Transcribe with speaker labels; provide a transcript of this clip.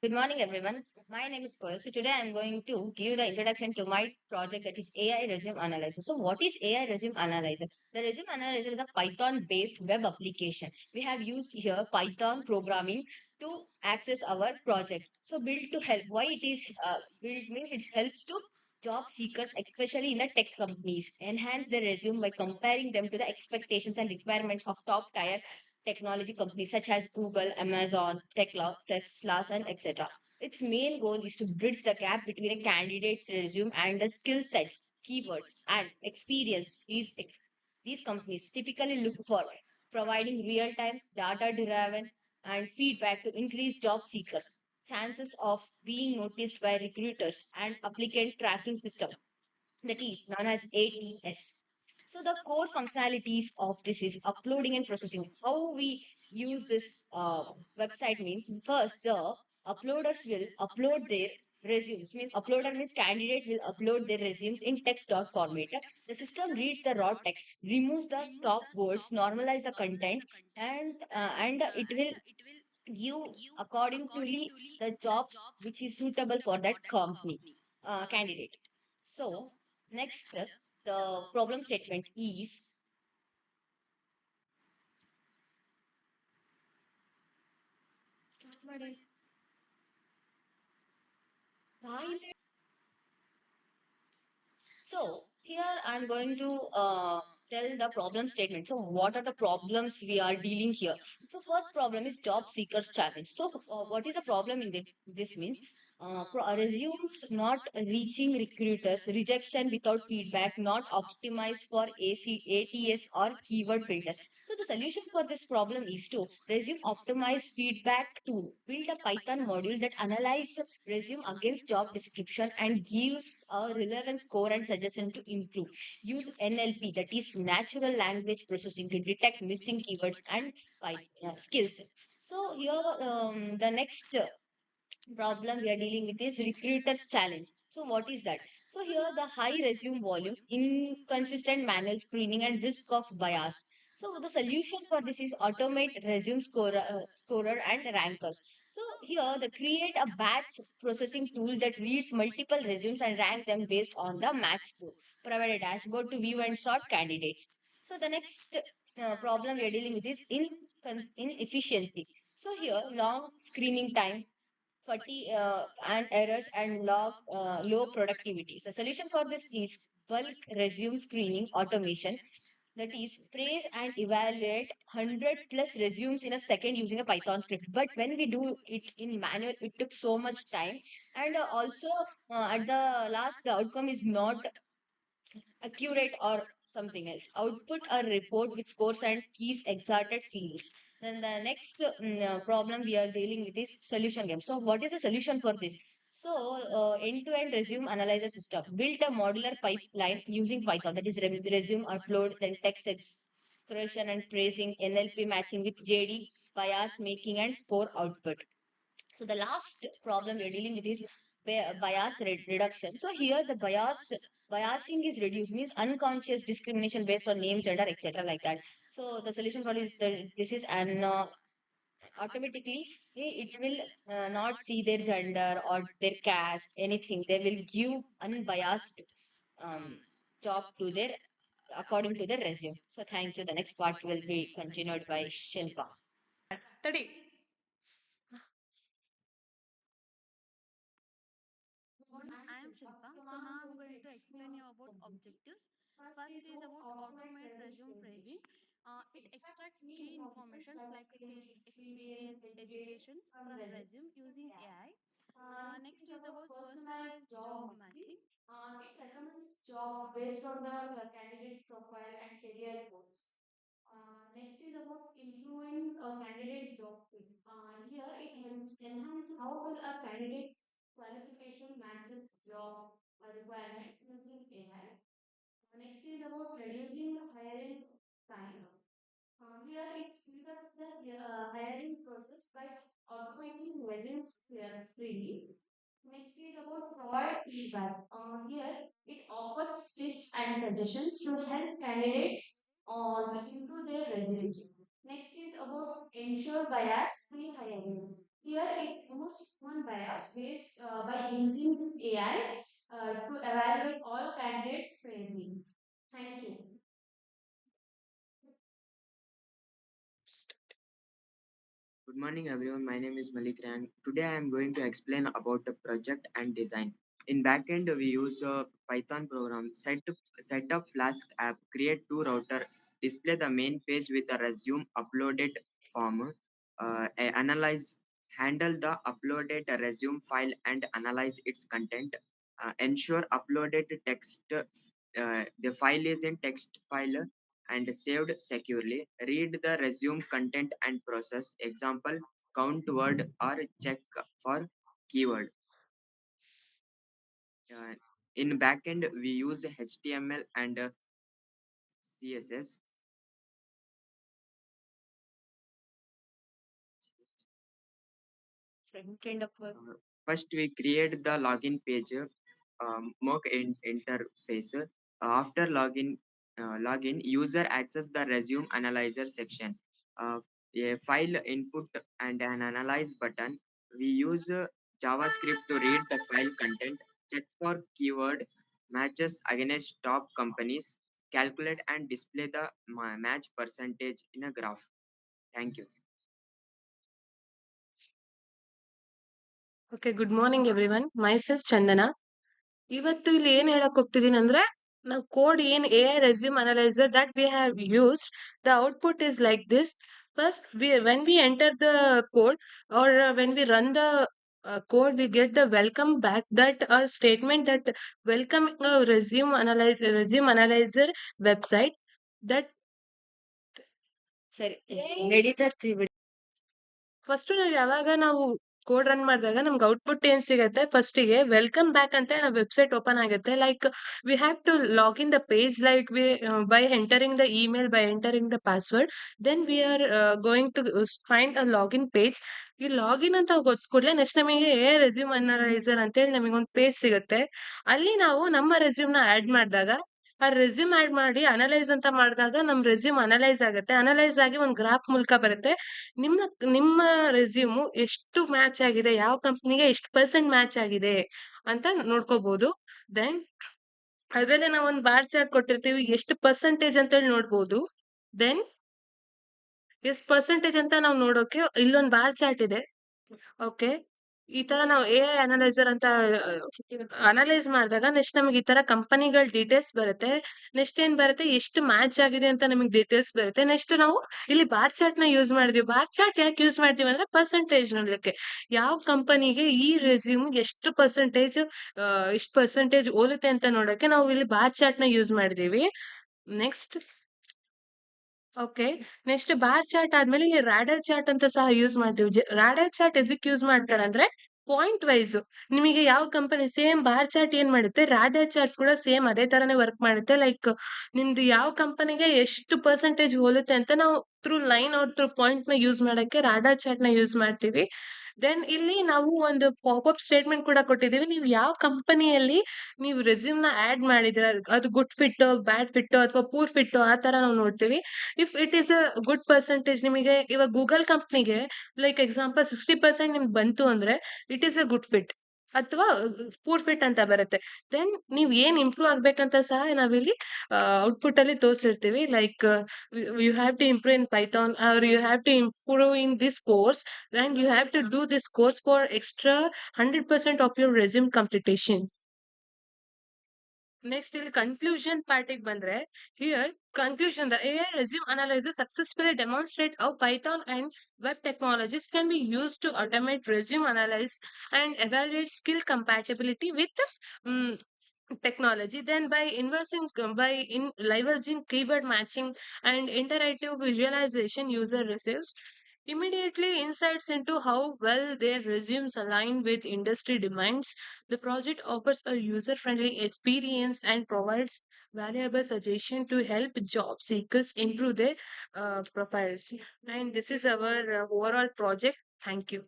Speaker 1: Good morning, everyone. My name is Koil. So today I'm going to give the introduction to my project that is AI Resume Analyzer. So what is AI Resume Analyzer? The Resume Analyzer is a Python-based web application. We have used here Python programming to access our project. So built to help. Why it is built means it helps to job seekers, especially in the tech companies, enhance their resume by comparing them to the expectations and requirements of top tier technology companies such as Google, Amazon, Tesla, and etc. Its main goal is to bridge the gap between a candidate's resume and the skill sets, keywords, and experience these companies typically look for, providing real-time, data-driven, and feedback to increase job seekers' chances of being noticed by recruiters and applicant tracking system that is known as ATS. So the core functionalities of this is uploading and processing. How we use this website means first the uploaders will upload their resumes. Means uploader means candidate will upload their resumes in text dot format. The system reads the raw text, removes the stop words, normalize the content, and it will give accordingly the jobs which is suitable for that company candidate. So next, the problem statement is so here I'm going to tell the problem statement. So what are the problems we are dealing here? So first problem is job seekers challenge. So what is the problem in this means resumes not reaching recruiters, rejection without feedback, not optimized for ATS or keyword filters. So the solution for this problem is to resume optimized feedback tool. Build a Python module that analyzes resume against job description and gives a relevant score and suggestion to improve. Use NLP, that is natural language processing, to detect missing keywords and skills. So here the next problem we are dealing with is recruiters challenge. So what is that? So here the high resume volume, inconsistent manual screening, and risk of bias. So the solution for this is automate resume scorer and rankers. So here the create a batch processing tool that reads multiple resumes and rank them based on the match score. Provide a dashboard to view and sort candidates. So the next problem we are dealing with is inefficiency. So here long screening time, fatigue and errors, and low productivity. The solution for this is bulk resume screening automation, that is praise and evaluate 100 plus resumes in a second using a Python script. But when we do it in manual, it took so much time, and also at the last the outcome is not accurate or something else. Output a report with scores and keys exerted fields. Then the next problem we are dealing with is solution game. So what is the solution for this? So end-to-end resume analyzer system. Built a modular pipeline using Python, that is resume upload, then text expression and praising, NLP matching with JD, bias making and score output. So the last problem we're dealing with is bias reduction. So here the biasing is reduced, means unconscious discrimination based on name, gender, etc. like that. So the solution for this is an automatically it will not see their gender or their caste anything. They will give unbiased um, job to their according to their resume. So thank you. The next part will be continued by Shilpa.
Speaker 2: Study.
Speaker 3: I am Shilpa. So now I'm going to explain you about objectives. First is about automate resume phrasing. It extracts key informations like skills, experience, educations from resume using AI. Next is about personalized job matching. It recommends job based on the candidate's profile and career goals. Next is about improving a candidate job fit. Here it helps enhance how well a candidate's qualification matches job requirements using AI. Next is about reducing hiring time. Here it speeds the hiring process by automating resumes screening. Next is about provide feedback. Here it offers tips and suggestions to help candidates on improve their resume. Next is about ensure bias free hiring. Here it removes human bias based by using AI to evaluate all candidates fairly. Thank you.
Speaker 2: Good morning, everyone. My name is Malik Ran. Today, I am going to explain about the project and design. In backend, we use a Python program. Set up Flask app. Create two router. Display the main page with a resume uploaded form. Analyze. Handle the uploaded resume file and analyze its content. Ensure uploaded text. The file is in text file and saved securely. Read the resume content and process. Example, count word or check for keyword. Uh, in backend, we use HTML and CSS.
Speaker 1: Front end of
Speaker 2: First, we create the login page, mock interface. After login, user access the resume analyzer section. A file input and an analyze button. We use JavaScript to read the file content, check for keyword matches against top companies, calculate and display the match percentage in a graph. Thank you.
Speaker 4: Okay good morning everyone myself Chandana. ಇವತ್ತು ಇಲ್ಲಿ ಏನ್ ಹೇಳಕ್ ಹೋಗ್ತಿದೀನಿ ಅಂದ್ರೆ ನಾವು code ಏನ್ A I resume analyser that we have used the output is like this. First when we enter the code or when we run the code, we get the welcome back, that a statement that welcoming a resume analyzer website. That
Speaker 1: ಸರಿ ನಡೀತಾ
Speaker 4: first ಯಾವಾಗ ನಾವು code run ಮಾಡಿದಾಗ ನಮ್ಗೆ output ಏನ್ ಸಿಗುತ್ತೆ, ಫಸ್ಟಿಗೆ welcome back ಅಂತ ನಾವು ವೆಬ್ಸೈಟ್ ಓಪನ್ ಆಗುತ್ತೆ. Like we have to log in the page like we by entering the email, by entering the password. Then we are going to find a login page. ಈ login ಅಂತ ಗೊತ್ತ ಕೂಡಲೇ next ನಮಗೆ resume analyser ಅಂತೇಳಿ ನಮಗೆ ಒಂದು page ಸಿಗುತ್ತೆ. ಅಲ್ಲಿ ನಾವು ನಮ್ಮ ರೆಸ್ಯೂಮ್ ನ ಆಡ್ ಮಾಡಿದಾಗ ಆ ರೆಸ್ಯೂಮ್ ಆಡ್ ಮಾಡಿ ಅನಲೈಸ್ ಅಂತ ಮಾಡಿದಾಗ ನಮ್ ರೆಸ್ಯೂಮ್ ಅನಲೈಸ್ ಆಗುತ್ತೆ. ಅನಲೈಸ್ ಆಗಿ ಒಂದು ಗ್ರಾಫ್ ಮೂಲಕ ಬರುತ್ತೆ. ನಿಮ್ಮ ನಿಮ್ಮ ರೆಸ್ಯೂಮು ಎಷ್ಟು ಮ್ಯಾಚ್ ಆಗಿದೆ, ಯಾವ ಕಂಪ್ನಿಗೆ ಎಷ್ಟು ಪರ್ಸೆಂಟ್ ಮ್ಯಾಚ್ ಆಗಿದೆ ಅಂತ ನೋಡ್ಕೋಬಹುದು. ದೆನ್ ಅದ್ರಲ್ಲಿ ನಾವು ಒಂದು ಬಾರ್ ಚಾರ್ಟ್ ಕೊಟ್ಟಿರ್ತೀವಿ, ಎಷ್ಟು ಪರ್ಸೆಂಟೇಜ್ ಅಂತ ಹೇಳಿ ನೋಡ್ಬೋದು. ದೆನ್ ಎಷ್ಟು ಪರ್ಸೆಂಟೇಜ್ ಅಂತ ನಾವು ನೋಡೋಕೆ ಇಲ್ಲೊಂದು ಬಾರ್ ಚಾರ್ಟ್ ಇದೆ. ಓಕೆ, ಈ ತರ ನಾವು ಎ ಐ ಅನಲೈಸರ್ ಅಂತ ಅನಲೈಸ್ ಮಾಡಿದಾಗ ನೆಕ್ಸ್ಟ್ ನಮಗೆ ಈ ತರ ಕಂಪನಿಗಳ ಡೀಟೇಲ್ಸ್ ಬರುತ್ತೆ. ನೆಕ್ಸ್ಟ್ ಏನ್ ಬರುತ್ತೆ, ಎಷ್ಟು ಮ್ಯಾಚ್ ಆಗಿದೆ ಅಂತ ನಮಗೆ ಡೀಟೇಲ್ಸ್ ಬರುತ್ತೆ. ನೆಕ್ಸ್ಟ್ ನಾವು ಇಲ್ಲಿ ಬಾರ್ ಚಾರ್ಟ್ ನ ಯೂಸ್ ಮಾಡಿದೀವಿ. ಬಾರ್ ಚಾರ್ಟ್ ಯಾಕೆ ಯೂಸ್ ಮಾಡ್ತೀವಿ ಅಂದ್ರೆ ಪರ್ಸೆಂಟೇಜ್ ನೋಡ್ಲಿಕ್ಕೆ, ಯಾವ ಕಂಪನಿಗೆ ಈ ರೆಸ್ಯೂಮ್ ಎಷ್ಟು ಪರ್ಸೆಂಟೇಜ್ ಹೋಲುತ್ತೆ ಅಂತ ನೋಡಕ್ಕೆ ನಾವು ಇಲ್ಲಿ ಬಾರ್ ಚಾರ್ಟ್ ನ ಯೂಸ್ ಮಾಡಿದೀವಿ. Next okay, next bar chart ಆದ್ಮೇಲೆ ಈ ರಾಡರ್ ಚಾರ್ಟ್ ಅಂತ ಸಹ ಯೂಸ್ ಮಾಡ್ತೀವಿ. ರಾಡರ್ ಚಾರ್ಟ್ ಎದಕ್ಕೆ ಯೂಸ್ ಮಾಡ್ತಾರೆ ಅಂದ್ರೆ ಪಾಯಿಂಟ್ ವೈಸ್ ನಿಮಗೆ ಯಾವ ಕಂಪನಿ ಸೇಮ್ ಬಾರ್ ಚಾರ್ಟ್ ಏನ್ ಮಾಡುತ್ತೆ, ರಾಡರ್ ಚಾರ್ಟ್ ಕೂಡ ಸೇಮ್ ಅದೇ ತರನೇ ವರ್ಕ್ ಮಾಡುತ್ತೆ. ಲೈಕ್ ನಿಮ್ದು ಯಾವ ಕಂಪನಿಗೆ ಎಷ್ಟು ಪರ್ಸೆಂಟೇಜ್ ಹೋಲುತ್ತೆ ಅಂತ ನಾವು through line R through point ನ ಯೂಸ್ ಮಾಡಕ್ಕೆ ರಾಡರ್ ಚಾರ್ಟ್ ನ ಯೂಸ್ ಮಾಡ್ತೀವಿ. ದೆನ್ ಇಲ್ಲಿ ನಾವು ಒಂದು ಪಾಪಪ್ ಸ್ಟೇಟ್ಮೆಂಟ್ ಕೂಡ ಕೊಟ್ಟಿದ್ದೀವಿ. ನೀವು ಯಾವ ಕಂಪನಿಯಲ್ಲಿ ನೀವು ರೆಸ್ಯೂಮ್ ನ ಆಡ್ ಮಾಡಿದ್ರೆ ಅದು ಗುಡ್ ಫಿಟ್, ಬ್ಯಾಡ್ ಫಿಟ್ ಅಥವಾ ಪೂರ್ ಫಿಟ್ ಆ ತರ ನಾವು ನೋಡ್ತೀವಿ. If it is a good percentage, ನಿಮಗೆ ಇವಾಗ ಗೂಗಲ್ ಕಂಪ್ನಿಗೆ ಲೈಕ್ ಎಕ್ಸಾಂಪಲ್ 60% ನಿಮ್ಗೆ ಬಂತು ಅಂದ್ರೆ it is a good fit ಅಥವಾ ಪೂರ್ ಫಿಟ್ ಅಂತ ಬರುತ್ತೆ. ದೆನ್ ನೀವ್ ಏನ್ ಇಂಪ್ರೂವ್ ಆಗ್ಬೇಕಂತ ಸಹ ನಾವಿಲ್ಲಿ ಔಟ್ಪುಟ್ ಅಲ್ಲಿ ತೋರಿಸಿರ್ತೀವಿ. Like you have to improve in Python or you have to improve in this course and you have to do this course for extra 100% of your resume completion. Next ಇಲ್ಲಿ conclusion ಪಾರ್ಟಿಗೆ ಬಂದ್ರೆ, here conclusion, the AI resume analyzer successfully demonstrate how Python and web technologies can be used to automate resume analysis and evaluate skill compatibility with um, technology. Then by leveraging keyword matching and interactive visualization, user receives immediately insights into how well their resumes align with industry demands. The project offers a user-friendly experience and provides valuable suggestion to help job seekers improve their profiles. And this is our overall project. Thank you.